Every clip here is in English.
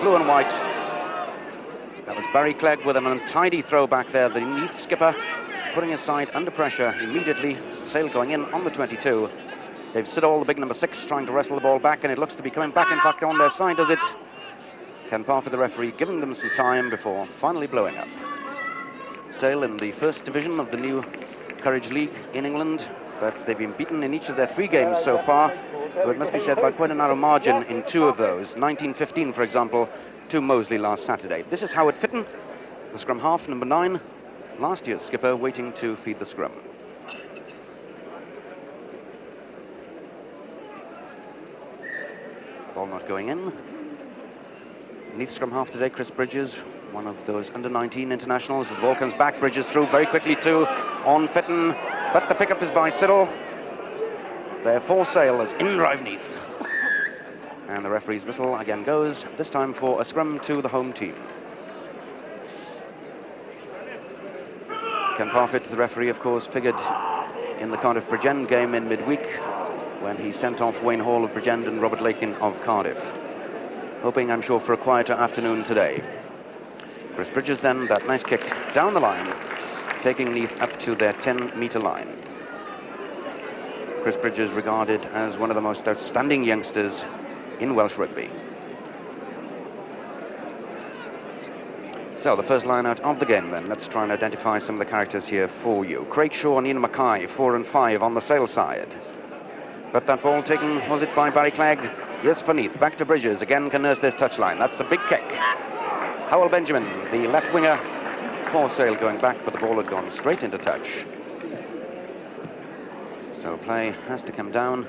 blue and white. That was Barry Clegg with an untidy throw back there. The Neath skipper putting his side under pressure immediately. Sale going in on the 22. They've stood all the big number 6 trying to wrestle the ball back, and it looks to be coming back, in fact, on their side, does it? Ken Parfitt, the referee, giving them some time before finally blowing up. Sale in the first division of the new Courage League in England, but they've been beaten in each of their 3 games so far, though it must be said by quite a narrow margin in 2 of those. 19-15, for example, to Moseley last Saturday. This is Howard Fitton, the scrum half, number 9, last year's skipper, waiting to feed the scrum. Ball not going in. Neath scrum half today, Chris Bridges, one of those under-19 internationals. The ball comes back, Bridges through very quickly too on Fitton, but the pickup is by Siddle. They're for Sale as in drive Neath. And the referee's whistle again goes, this time for a scrum to the home team. Ken Parfitt, the referee, of course, figured in the Cardiff Bridgend game in midweek when he sent off Wayne Hall of Bridgend and Robert Lakin of Cardiff. Hoping, I'm sure, for a quieter afternoon today. Chris Bridges then, that nice kick down the line, taking Neath up to their 10-meter line. Chris Bridges regarded as one of the most outstanding youngsters in Welsh rugby. So the first line out of the game then. Let's try and identify some of the characters here for you. Craig Shaw and Ian Mackay, 4 and 5 on the Sale side. But that ball taken, was it by Barry Clegg? Yes, for Neath. Back to Bridges. Again can nurse this touchline. That's a big kick. Howell Benjamin, the left winger for Sale, going back, but the ball had gone straight into touch. So play has to come down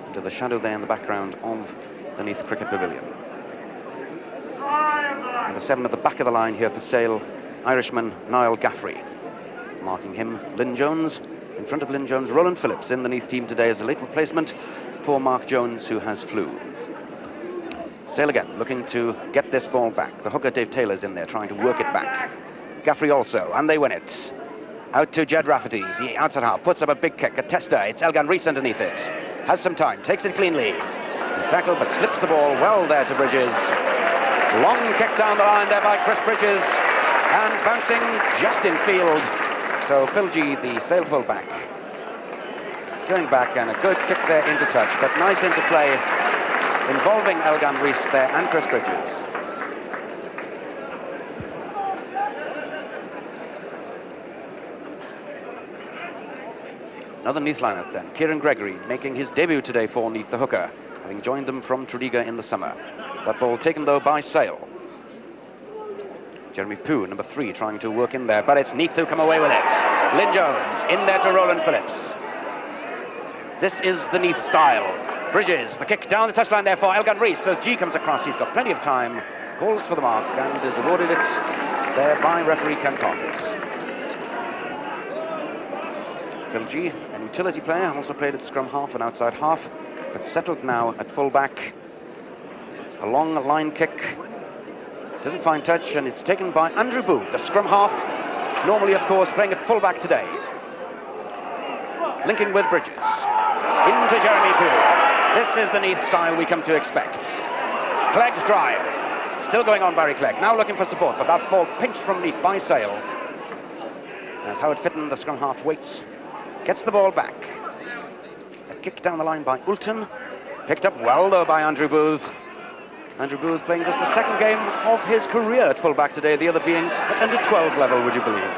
into the shadow there in the background of the Neath Cricket Pavilion. And the 7 at the back of the line here for Sale, Irishman Niall Gaffrey. Marking him, Lynn Jones. In front of Lynn Jones, Roland Phillips in the Neath team today as a late replacement for Mark Jones, who has flu. Sale again, looking to get this ball back. The hooker, Dave Taylor's in there, trying to work it back. Gaffrey also, and they win it. Out to Jed Rafferty, the outside half, puts up a big kick, a tester. It's Elgan Rees underneath it. Has some time, takes it cleanly. He's tackled, but slips the ball well there to Bridges. Long kick down the line there by Chris Bridges, and bouncing just in field. So Phil G, the Sale fullback, going back, and a good kick there into touch, but nice interplay involving Elgan Rees there and Chris Bridges. Another Neath lineup then. Kieran Gregory making his debut today for Neath, the hooker, having joined them from Tredegar in the summer. That ball taken though by Sale. Jeremy Pugh, number 3, trying to work in there, but it's Neath who come away with it. Lynn Jones in there to Roland Phillips. This is the Neath style. Bridges, the kick down the touchline there for Elgan Rees. So G comes across, he's got plenty of time, calls for the mark, and is awarded it there by referee Ken Parfitt. Phil G, an utility player, also played at scrum half and outside half, but settled now at full back. A long line kick. Doesn't find touch, and it's taken by Andrew Booth, the scrum half, normally, of course, playing at full-back today. Linking with Bridges. Into Jeremy Pugh. This is the Neath style we come to expect. Clegg's drive. Still going on, Barry Clegg. Now looking for support, but that ball pinched from Neath by Sale. As Howard Fitton, the scrum half, waits. Gets the ball back. A kick down the line by Ulton. Picked up well, though, by Andrew Booth. Andrew Booth playing just the second game of his career at fullback today, the other being at under 12 level, would you believe?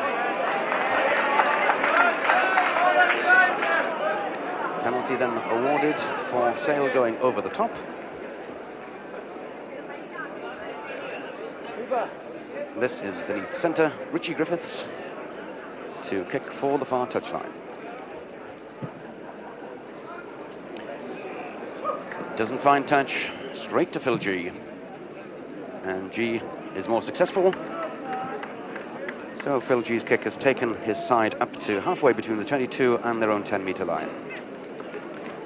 Penalty then awarded for Sale going over the top. This is the Neath centre, Richie Griffiths, to kick for the far touchline. Doesn't find touch. Straight to Phil G. And G is more successful. So Phil G's kick has taken his side up to halfway between the 22 and their own 10-meter line.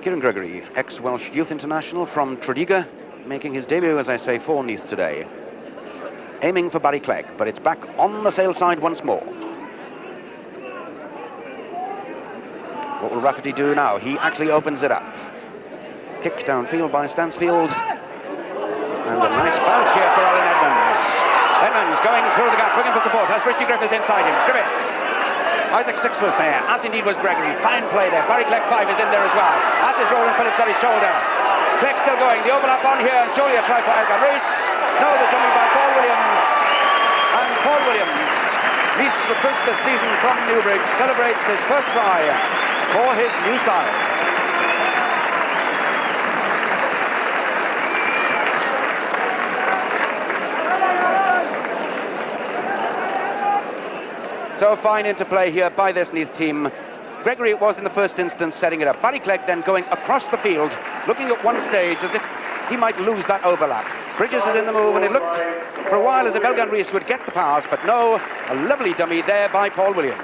Kieran Gregory, ex-Welsh Youth International from Tredegar, making his debut, as I say, for Neath today. Aiming for Barry Clegg, but it's back on the Sale side once more. What will Rafferty do now? He actually opens it up. Kick downfield by Stansfield. And a nice bounce here for Alan has Richie Griffiths inside him. Griffiths. Isaac 6 was there, as indeed was Gregory. Fine play there. Barry Clegg 5 is in there as well. As is Roland Phillips on his shoulder. Clegg still going. The overlap on here. And Julia tries for Elgan Rees. No, the dummy by Paul Williams. And Paul Williams, Neath recruit this season from Newbridge, celebrates his first try for his new side. So fine interplay here by this Neath team. Gregory it was in the first instance setting it up. Barry Clegg then going across the field, looking at one stage as if he might lose that overlap. Bridges is in the move, and it looked for a while as if Elgan Rees would get the pass, but no, a lovely dummy there by Paul Williams.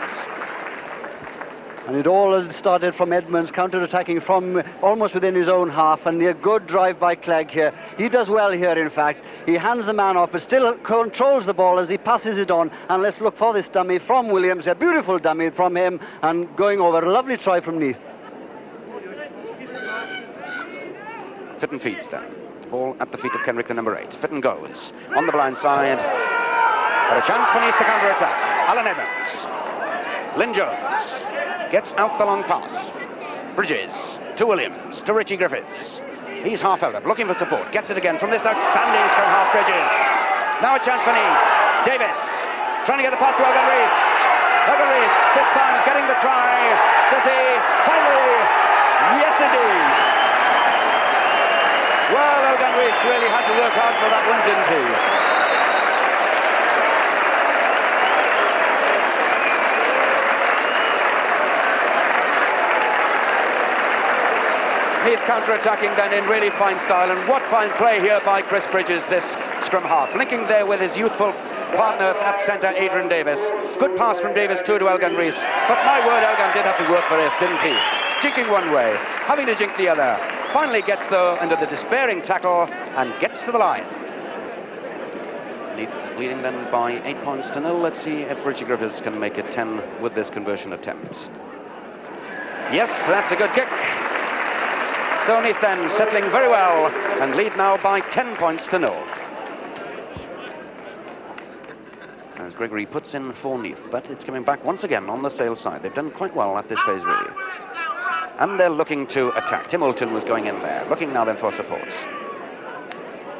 And it all started from Edmonds counter-attacking from almost within his own half, and a good drive by Clegg here. He does well here, in fact. He hands the man off, but still controls the ball as he passes it on. And let's look for this dummy from Williams, a beautiful dummy from him, and going over. A lovely try from Neath. Fitton feeds then. Ball at the feet of Kenrick, the number 8. Fitton goes on the blind side. But a chance for Neath to counter-attack. Alan Edmonds. Lynn Jones gets out the long pass. Bridges to Williams, to Richie Griffiths. He's half held up, looking for support. Gets it again from this outstanding scrum half, Bridges. Now a chance for Neath. Davis trying to get the pass to Elgan Rees. Elgan Rees this time getting the try. Does he? Finally, yes indeed. Well, Elgan Rees really had to work hard for that one, didn't he? Neath counter-attacking then in really fine style, and what fine play here by Chris Bridges, this scrum half, linking there with his youthful partner at centre, Adrian Davis. Good pass from Davis too to Elgan Rees, but my word, Elgan did have to work for this, didn't he? Jinking one way, having to jink the other. Finally gets though into the despairing tackle and gets to the line. Neath leading then by 8 points to 0. Let's see if Richie Griffiths can make it 10 with this conversion attempt. Yes, that's a good kick. So Neath then settling very well and lead now by 10 points to 0. As Gregory puts in for Neath, but it's coming back once again on the Sale side. They've done quite well at this phase really. And they're looking to attack. Tim Moulton was going in there, looking now then for support.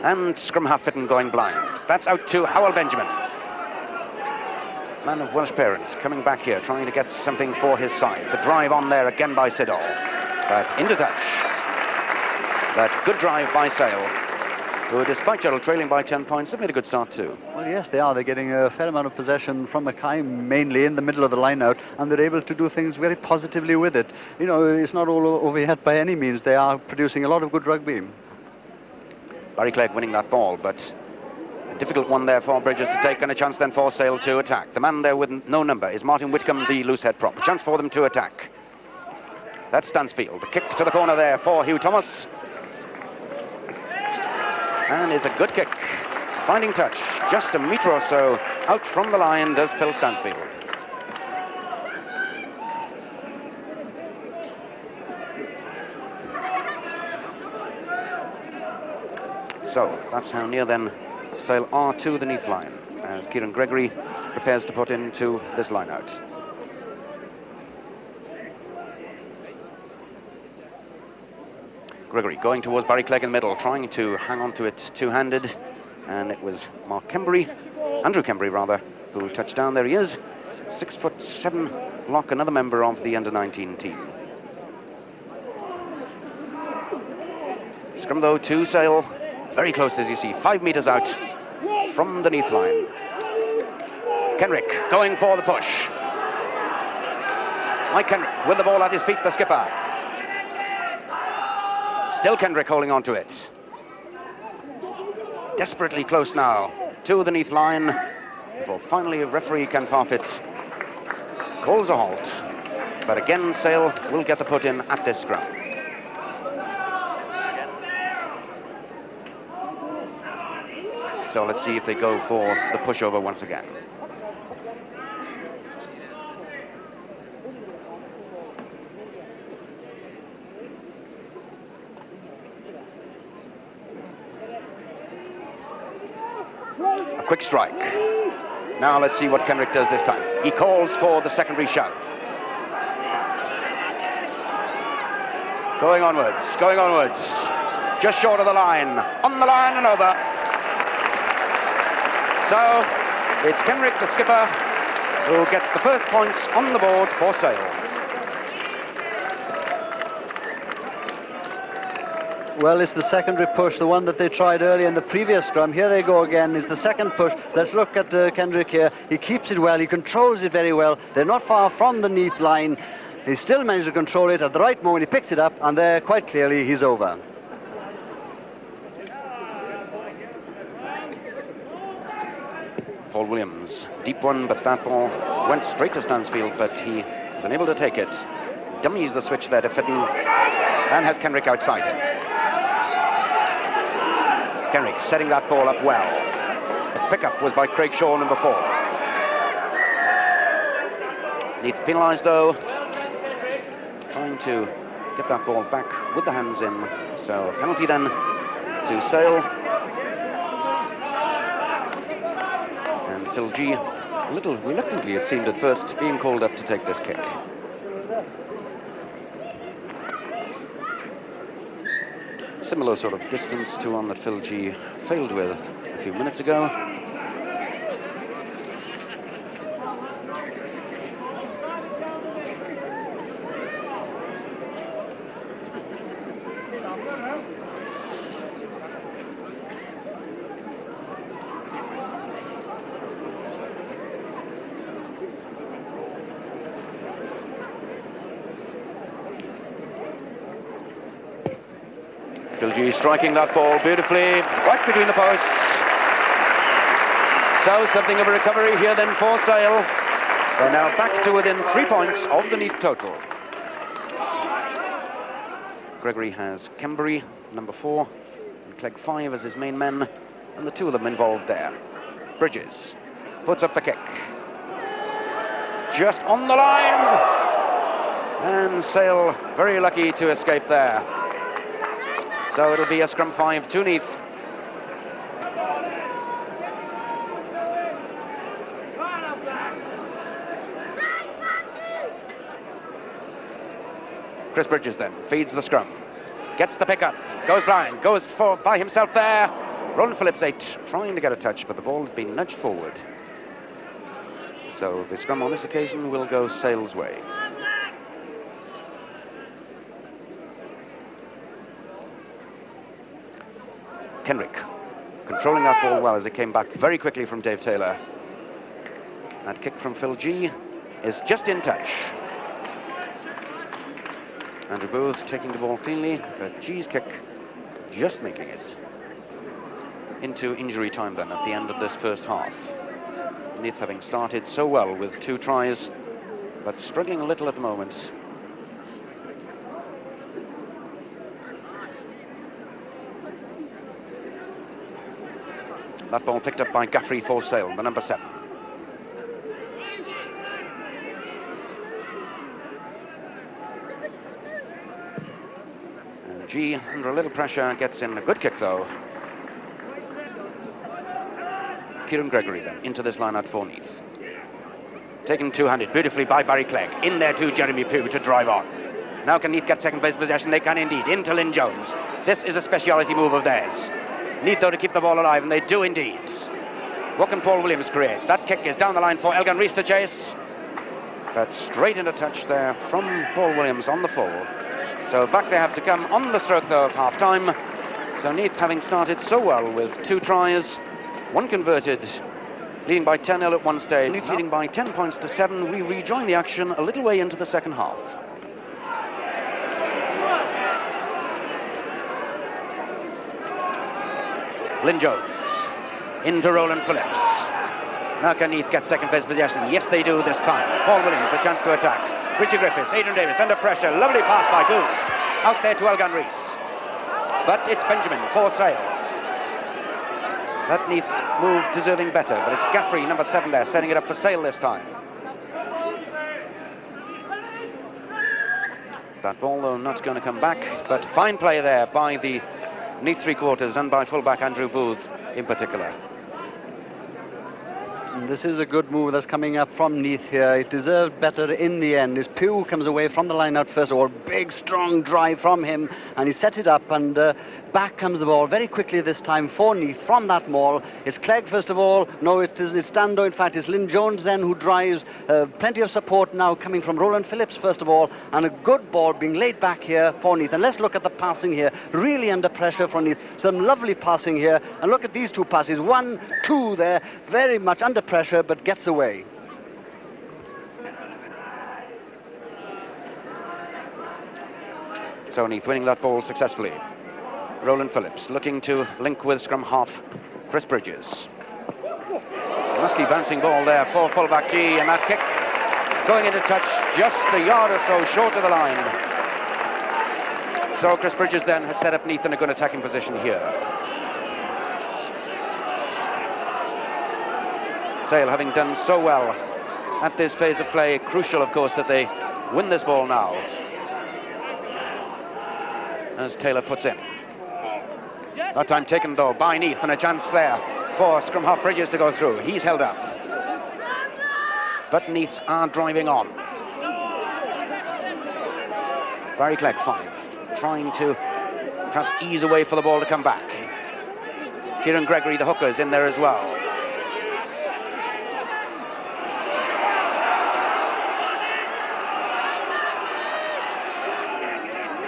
And scrum half Fitton going blind. That's out to Howell Benjamin. Man of Welsh parents coming back here, trying to get something for his side. The drive on there again by Siddall. But into touch. That good drive by Sale, who, despite Gerald trailing by 10 points, have made a good start too. Well, yes, they are. They're getting a fair amount of possession from Mackay, mainly in the middle of the line out, and they're able to do things very positively with it. You know, it's not all over yet by any means. They are producing a lot of good rugby. Barry Clegg winning that ball, but a difficult one there for Bridges to take, and a chance then for Sale to attack. The man there with no number is Martin Whitcomb, the loose head prop. A chance for them to attack. That's Stansfield. The kick to the corner there for Hugh Thomas. And is a good kick. Finding touch. Just a metre or so out from the line does Phil Stansfield. So that's how near then Sale are to the Neath line as Kieran Gregory prepares to put into this line out. Gregory going towards Barry Clegg in the middle, trying to hang on to it two-handed, and it was Andrew Kembury rather, who touched down. There he is, 6'7" lock, another member of the under-19 team. Scrum though to Sale, very close as you see, 5 metres out from the Neath line. Kenrick going for the push. Mike Kenrick with the ball at his feet, the skipper. Still Kendrick holding on to it. Desperately close now to the Neath line before finally a referee Ken Parfitt calls a halt. But again, Sale will get the put in at this scrum. So let's see if they go for the pushover once again. Quick strike. Now let's see what Kenrick does this time. He calls for the secondary shove. Going onwards, just short of the line, on the line and over. So it's Kenrick, the skipper, who gets the first points on the board for Sale. Well, it's the secondary push, the one that they tried earlier in the previous scrum. Here they go again. It's the second push. Let's look at Kendrick here. He keeps it well. He controls it very well. They're not far from the Neath line. He still managed to control it at the right moment. He picks it up, and there, quite clearly, he's over. Paul Williams, deep one, but that ball went straight to Stansfield, but he was unable to take it. Dummies the switch there to Fitton, and has Kenrick outside him. Kenrick setting that ball up well. The pickup was by Craig Shaw, number 4. Neath penalised though, trying to get that ball back with the hands in. So penalty then to Sale. And Phil G, a little reluctantly it seemed at first, being called up to take this kick. Similar sort of distance to one that Phil G failed with a few minutes ago. Phil G striking that ball beautifully, right between the posts. So something of a recovery here then for Sale. They're now back to within 3 points of the Neath total. Gregory has Kembury, number 4, and Clegg 5 as his main men, and the two of them involved there. Bridges puts up the kick. Just on the line! And Sale very lucky to escape there. So it'll be a scrum 5 to Neath. Chris Bridges then feeds the scrum, gets the pickup, goes blind, goes for by himself there. Roland Phillips 8 trying to get a touch, but the ball has been nudged forward. So the scrum on this occasion will go Sale's way. Kenrick controlling that ball well as it came back very quickly from Dave Taylor. That kick from Phil G is just in touch. Andrew Booth taking the ball cleanly, but G's kick just making it into injury time then at the end of this first half. Neath having started so well with 2 tries, but struggling a little at the moment. That ball picked up by Guthrie for Sale, the number 7. And G, under a little pressure, gets in a good kick though. Kieran Gregory then into this line out for Neath. Taken two-handed beautifully by Barry Clegg. In there to Jeremy Pugh to drive on. Now can Neath get second place possession? They can indeed. Into Lynn Jones. This is a speciality move of theirs. Neath though to keep the ball alive, and they do indeed. What can Paul Williams create? That kick is down the line for Elgin Rees to chase. But straight into touch there from Paul Williams on the full. So back they have to come on the stroke though of half-time. So Neath having started so well with 2 tries, 1 converted, leading by 10-0 at one stage. Neath leading by 10 points to 7. We rejoin the action a little way into the second half. Lynn Jones into Roland Phillips. Now can Neath get second place possession? Yes, they do this time. Paul Williams, a chance to attack. Richard Griffiths, Adrian Davis under pressure. Lovely pass by Booth. Out there to Elgin Rees. But it's Benjamin for Sale. That Neath move deserving better, but it's Gaffrey, number 7 there, setting it up for Sale this time. That ball, though, not going to come back, but fine play there by the Neath 3/4 and by fullback Andrew Booth in particular. This is a good move that's coming up from Neath here. It deserved better in the end. His Pugh comes away from the line out first of all. Big, strong drive from him, and he set it up, and back comes the ball very quickly this time for Neath from that maul. It's Clegg first of all. No, it's Dando. In fact, it's Lynn Jones then who drives. Plenty of support now coming from Roland Phillips first of all, and a good ball being laid back here for Neath. And let's look at the passing here. Really under pressure for Neath. Some lovely passing here. And look at these two passes. 1, 2 there. Very much under pressure, but gets away. So Neath winning that ball successfully. Roland Phillips looking to link with scrum half Chris Bridges. Musky bouncing ball there for fullback G, and that kick going into touch just a yard or so short of the line. So Chris Bridges then has set up Neath in a good attacking position here. Sale having done so well at this phase of play, crucial of course that they win this ball now, as Taylor puts in. That time taken though by Neath, and a chance there for scrum half Bridges to go through. He's held up, but Neath are driving on. Barry Clegg trying to perhaps ease away for the ball to come back. Kieran Gregory, the hooker, is in there as well.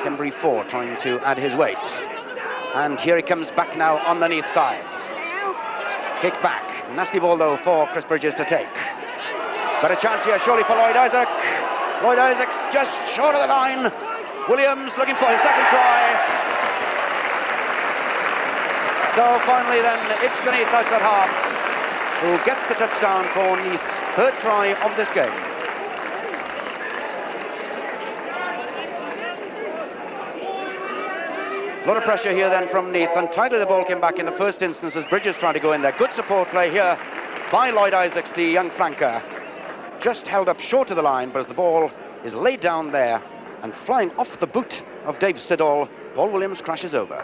Kenbury 4 trying to add his weight. And here he comes back now on the Neath side. Kick back. Nasty ball though for Chris Bridges to take. But a chance here surely for Lloyd Isaac. Lloyd Isaac just short of the line. Williams looking for his second try. So finally then it's the Neath outside half who gets the touchdown for Neath's third try of this game. A lot of pressure here then from Neath, and tightly the ball came back in the first instance as Bridges tried to go in there. Good support play here by Lloyd Isaacs, the young flanker. Just held up short of the line, but as the ball is laid down there and flying off the boot of Dave Siddall, Paul Williams crashes over.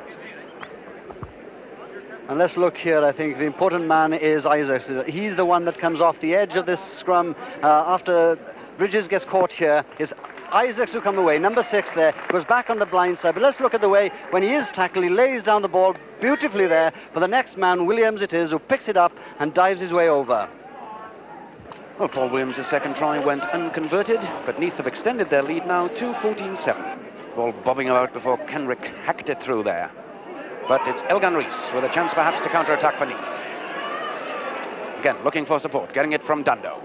And let's look here. I think the important man is Isaacs. He's the one that comes off the edge of this scrum after Bridges gets caught here. It's Isaacs who come away, number 6 there, goes back on the blind side. But let's look at the way when he is tackled, he lays down the ball beautifully there for the next man, Williams it is, who picks it up and dives his way over. Well, Paul Williams' second try went unconverted, but Neath have extended their lead now to 14-7. Ball bobbing about before Kenrick hacked it through there. But it's Elgan Rees with a chance perhaps to counter-attack for Neath. Again, looking for support, getting it from Dando.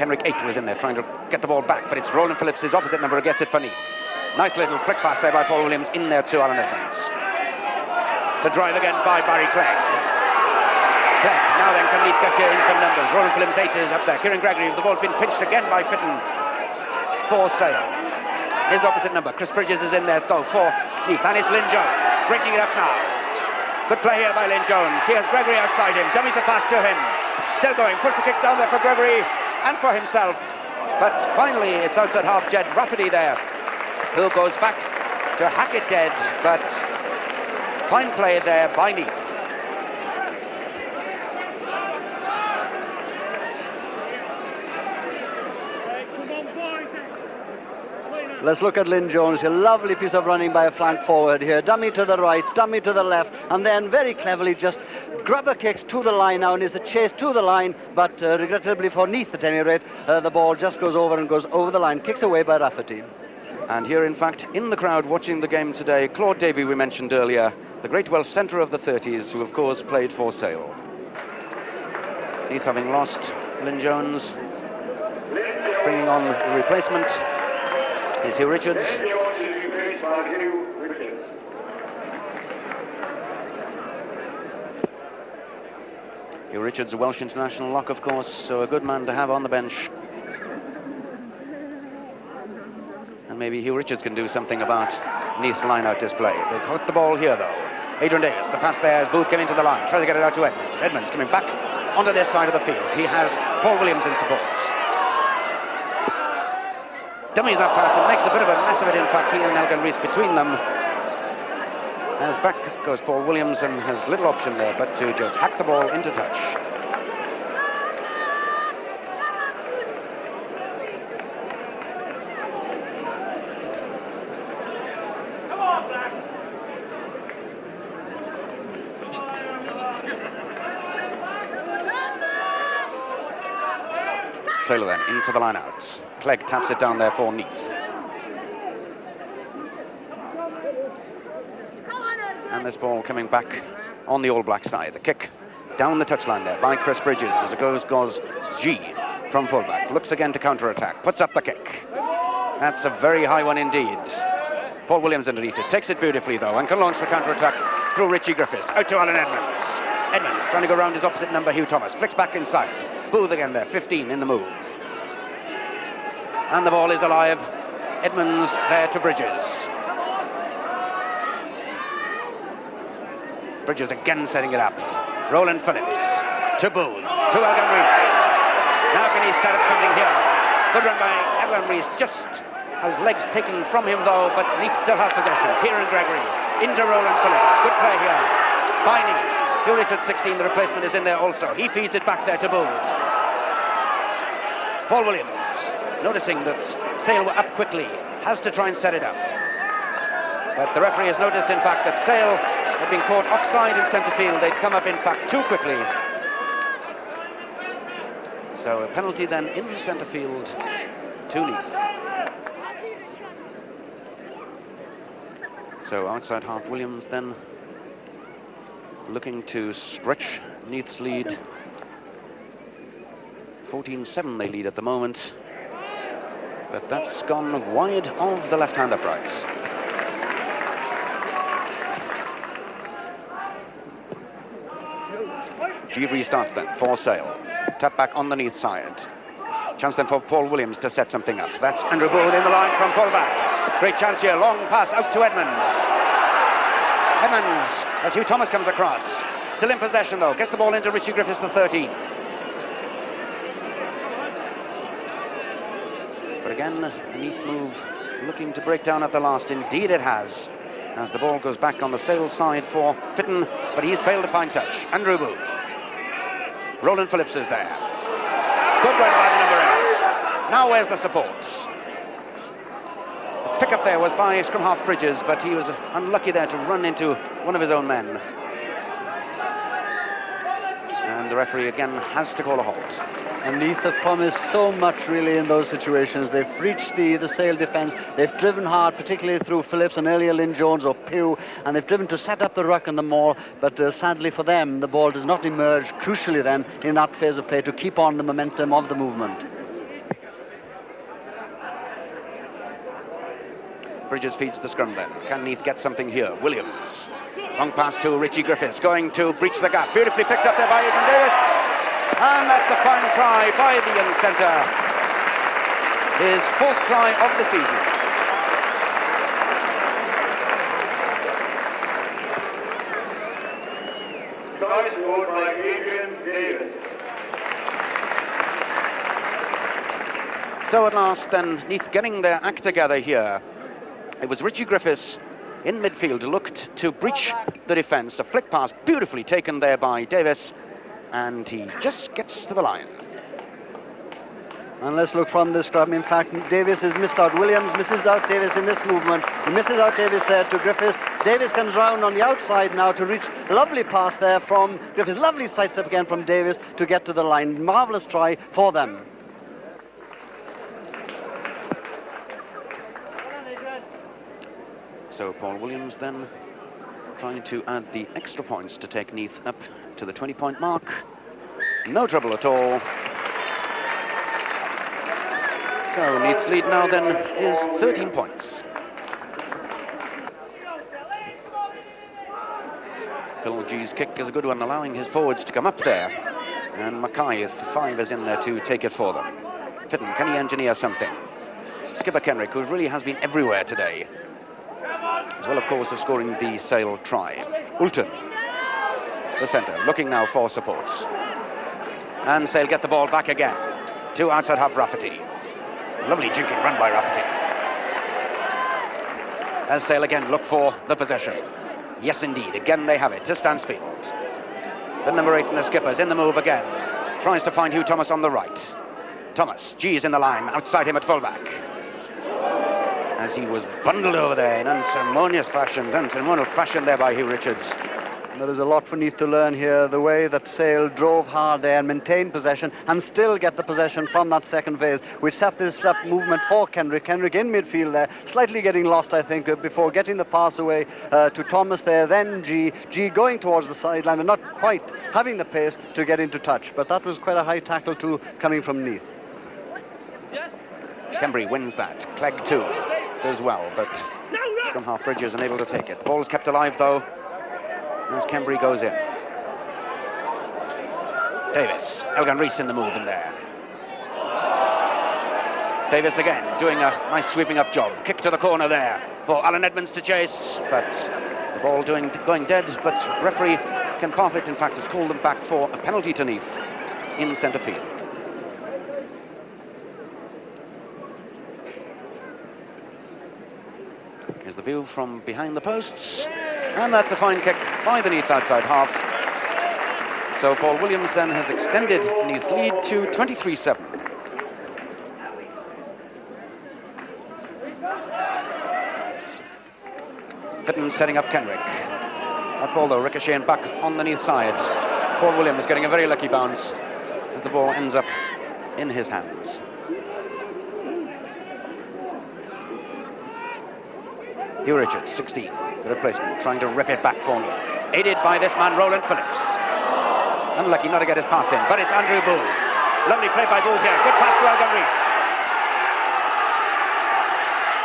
Kenrick 8 was in there trying to get the ball back, but it's Roland Phillips, his opposite number, who gets it for Neath. Nice little flick pass there by Paul Williams, in there too, Alan Evans. The drive again by Barry Clegg. Clegg, now then can Neath get here in some numbers. Roland Phillips 8 is up there. Kieran Gregory, the ball's been pinched again by Fitton for Sale. His opposite number, Chris Bridges is in there though for Neath, and it's Lynn Jones breaking it up now. Good play here by Lynn Jones. Here's Gregory outside him, dummies the pass to him. Still going, puts the kick down there for Gregory and for himself, but finally it's outside half Jed Rafferty there who goes back to hack it dead, but fine play there by Neath. Let's look at Lynn Jones. A lovely piece of running by a flank forward here. Dummy to the right, dummy to the left, and then very cleverly just grubber kicks to the line now, and is a chase to the line, but regrettably for Neath at any rate, the ball just goes over and goes over the line, kicked away by Rafferty. And here in fact in the crowd watching the game today, Claude Davy we mentioned earlier, the great Welsh centre of the 30s who of course played for Sale. Neath having lost Lynn Jones, bringing on the replacement is Hugh Richards. Hugh Richards, a Welsh international lock, of course, so a good man to have on the bench. And maybe Hugh Richards can do something about Neath's line-out display. They've got the ball here, though. Adrian Davis, the pass there as Booth came into the line, tries to get it out to Edmonds. Edmonds coming back onto this side of the field. He has Paul Williams in support. Dummies that pass and makes a bit of a mess of it, in fact, he and Elgan Rees between them. As back goes Paul Williams and has little option there but to just hack the ball into touch. Taylor then into the line-outs. Clegg taps it down there for Neath. And this ball coming back on the All Black side. The kick down the touchline there by Chris Bridges as it goes G from fullback. Looks again to counter-attack. Puts up the kick. That's a very high one indeed. Paul Williams underneath it. Takes it beautifully though and can launch the counter-attack through Richie Griffiths. Out to Alan Edmonds. Edmonds trying to go round his opposite number, Hugh Thomas. Flicks back inside. Booth again there. 15 in the move. And the ball is alive. Edmonds there to Bridges. Bridges again setting it up. Roland Phillips to Booth. To Elgin Rees. Now can he set up something here? Good run by Elgin Rees. Just has legs taken from him though, but Neath still has possession. Kieran Gregory into Roland Phillips. Good play here. By Neath. Hugh Richards 16, the replacement is in there also. He feeds it back there to Booth. Paul Williams, noticing that Sale were up quickly, has to try and set it up. But the referee has noticed, in fact, that Sale had been caught offside in centre field. They'd come up, in fact, too quickly. So a penalty then in centre field to Neath. So outside half Williams then looking to stretch Neath's lead. 14-7 they lead at the moment. But that's gone wide of the left-hand uprights. G restarts then for Sale. Tap back on the Neath side. Chance then for Paul Williams to set something up. That's Andrew Booth in the line from fullback. Great chance here. Long pass out to Edmonds. Edmonds, as Hugh Thomas comes across. Still in possession though. Gets the ball into Richie Griffiths, the 13. But again, the Neath move looking to break down at the last. Indeed it has. As the ball goes back on the Sale side for Fitton, but he's failed to find touch. Andrew Booth. Roland Phillips is there. Good run by the number 8. Now where's the support? The pick up there was by scrum half Bridges, but he was unlucky there to run into one of his own men. And the referee again has to call a halt. And Neath have promised so much really in those situations. They've breached the Sale defence. They've driven hard, particularly through Phillips and earlier Lynn Jones or Pugh, and they've driven to set up the ruck and the maul. But sadly for them, the ball does not emerge crucially then in that phase of play to keep on the momentum of the movement. Bridges feeds the scrum then. Can Neath get something here? Williams. Long pass to Richie Griffiths, going to breach the gap. Beautifully picked up there by Aidan Davis. And that's a fine try by the young centre. His 4th try of the season. Try scored by Adrian Davis. So at last then, Neath getting their act together here. It was Richie Griffiths in midfield, looked to breach the defence. A flick pass beautifully taken there by Davis. And he just gets to the line. And let's look from this scrum. In fact, Davis has missed out. Williams misses out Davis in this movement. He misses out Davis there to Griffiths. Davis comes round on the outside now to reach. Lovely pass there from Griffiths. Lovely side step again from Davis to get to the line. Marvellous try for them. So Paul Williams then trying to add the extra points to take Neath up to the 20-point mark. No trouble at all. So Neath's lead now then is 13 points. Phil G's kick is a good one, allowing his forwards to come up there. And Mackay, 5, is in there to take it for them. Fitton, can he engineer something? Skipper Kenrick, who really has been everywhere today. As well, of course, as scoring the Sale try. Ulton, the centre, looking now for supports. And Sale get the ball back again to outside half Rafferty. Lovely jinking run by Rafferty. As Sale again look for the possession. Yes, indeed, again they have it to Stansfield. The number 8 and the skipper's in the move again. Tries to find Hugh Thomas on the right. Thomas, G is in the line, outside him at fullback. As he was bundled over there in unceremonious fashion there by Hugh Richards. There is a lot for Neath to learn here, the way that Sale drove hard there and maintained possession and still get the possession from that second phase, which set this up movement for Kenrick. Kenrick in midfield there, slightly getting lost, I think, before getting the pass away to Thomas there, then G going towards the sideline and not quite having the pace to get into touch. But that was quite a high tackle too, coming from Neath. Kembry wins that. Clegg too does well, but from half Bridges unable to take it. Ball's kept alive though as Kembry goes in. Davis, Elgan Rees in the move in there. Davis again doing a nice sweeping up job. Kick to the corner there for Alan Edmonds to chase, but the ball going dead, but referee Ken Parfitt in fact has called them back for a penalty to Neath in centre field. Here's the view from behind the posts, and that's a fine kick by the Neath outside half. So Paul Williams then has extended Neath's lead to 23-7. Fitton setting up Kenrick. That ball though ricocheting back on the Neath side. Paul Williams getting a very lucky bounce as the ball ends up in his hands. Hugh Richards, 16, the replacement, trying to rip it back for me. Aided by this man, Roland Phillips. Unlucky not to get his pass in, but it's Andrew Bull. Lovely play by Bull here. Good pass to Elgan Rees.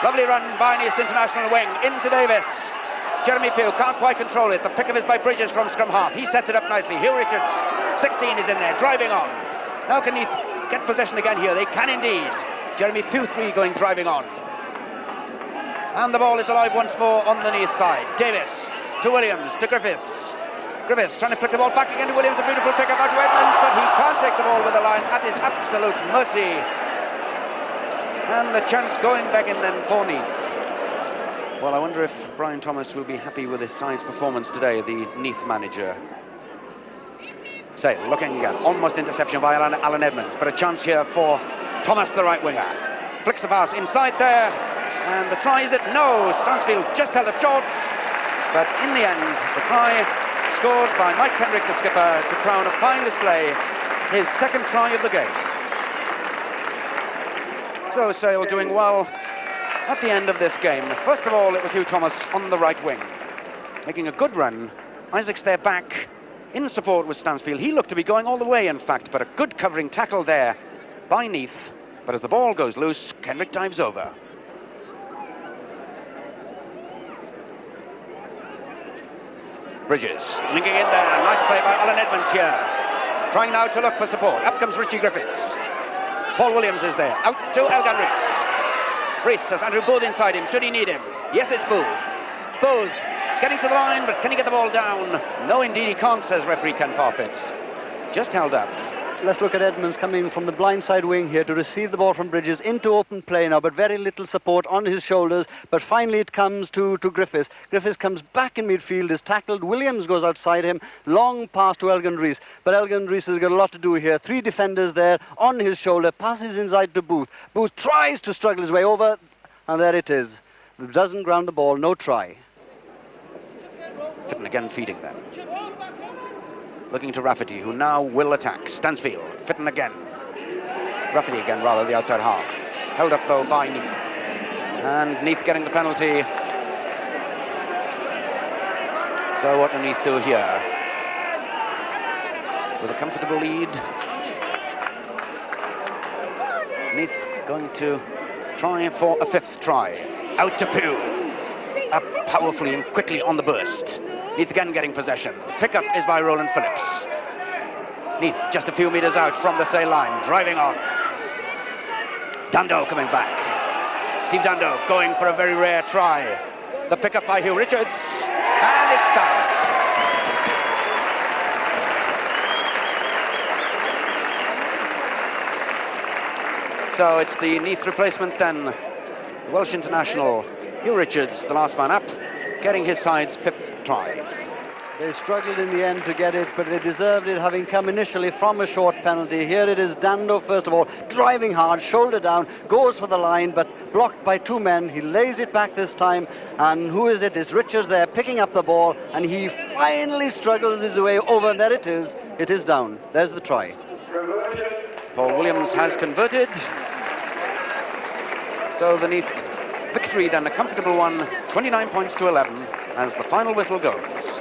Lovely run by Neath International wing into Davis. Jeremy Pugh can't quite control it. The pick of is by Bridges from scrum half. He sets it up nicely. Hugh Richards, 16, is in there, driving on. Now can Neath get possession again here? They can indeed. Jeremy Pugh, 3, going driving on. And the ball is alive once more on the Neath side. Davis to Williams, to Griffiths. Griffiths trying to flick the ball back again to Williams. A beautiful pick up out to Edmonds, but he can't take the ball with the line. At his absolute mercy. And the chance going back in then for Neath. Well, I wonder if Brian Thomas will be happy with his side's performance today, the Neath manager. Sale looking again, almost interception by Alan Edmonds, but a chance here for Thomas, the right winger. Flicks the pass inside there. And the try, is it? No, Stansfield just held it short. But in the end, the try scored by Mike Kenrick, the skipper, to crown a fine display, his second try of the game. So Sale doing well at the end of this game. First of all, it was Hugh Thomas on the right wing, making a good run. Isaac's there back in support with Stansfield. He looked to be going all the way, in fact, but a good covering tackle there by Neath. But as the ball goes loose, Kenrick dives over. Bridges linking in there. Nice play by Alan Edmonds here. Trying now to look for support. Up comes Richie Griffiths. Paul Williams is there. Out to Elgan Rees. Rees has Andrew Booth inside him. Should he need him? Yes, it's Booth. Booth getting to the line, but can he get the ball down? No, indeed he can't, says referee Ken Parfitt. Just held up. Let's look at Edmonds coming from the blindside wing here to receive the ball from Bridges into open play now, but very little support on his shoulders. But finally it comes to Griffiths. Griffiths comes back in midfield, is tackled. Williams goes outside him. Long pass to Elgan Rees. But Elgan Rees has got a lot to do here. 3 defenders there on his shoulder. Passes inside to Booth. Booth tries to struggle his way over, and there it is. Doesn't ground the ball, no try. Fitton again feeding them. Looking to Rafferty, who now will attack. Stansfield, Fitton again. Rafferty again, rather, the outside half. Held up, though, by Neath. And Neath getting the penalty. So what do Neath do here? With a comfortable lead. Neath going to try for a 5th try. Out to Pugh. Up powerfully and quickly on the burst. Neath again getting possession. Pickup is by Roland Phillips. Neath just a few meters out from the Sale line, driving on. Dando coming back. Steve Dando going for a very rare try. The pickup by Hugh Richards, and it's done. So it's the Neath replacement then. Welsh international Hugh Richards, the last man up, getting his side's 5th try. They struggled in the end to get it, but they deserved it, having come initially from a short penalty. Here it is, Dando, first of all, driving hard, shoulder down, goes for the line, but blocked by two men. He lays it back this time, and who is it? It's Richards there, picking up the ball, and he finally struggles his way over. There it is. It is down. There's the try. Paul Williams has converted. So the Neath victory, then a comfortable one, 29 points to 11, as the final whistle goes.